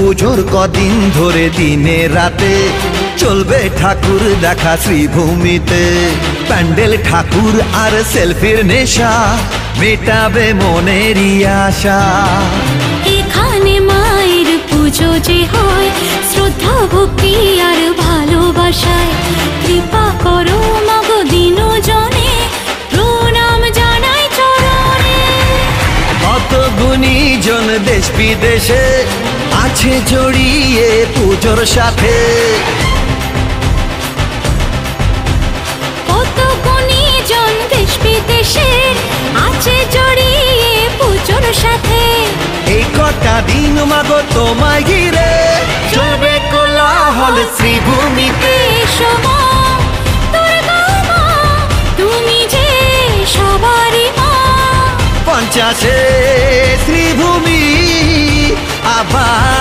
পুজোর কদিন ধরে দিনে রাতে চলবে ঠাকুর দেখা শ্রীভূমিতে। প্যান্ডেল ঠাকুর আর সেলফির নেশা মেটাবে মনেরই আশা। এখানে মায়ের পুজো যে হয় শ্রদ্ধা ভক্তি আর ভালোবাসায়। কৃপা করো মাগো দিনজনে, প্রণাম জানাই চরণে। কত গুণীজন দেশ বিদেশে আছে জড়িয়ে পুজোর সাথে। কত গুণীজন দেশ বিদেশে আছে জড়িয়ে পুজোর সাথে। এই কটা দিন মাগো তোমায় ঘিরে চলবে কোলাহল শ্রীভূমিতে। এসো মা, দুর্গা মা, তুমি যে সবারই মা। 50 শ্রীভূমি আবার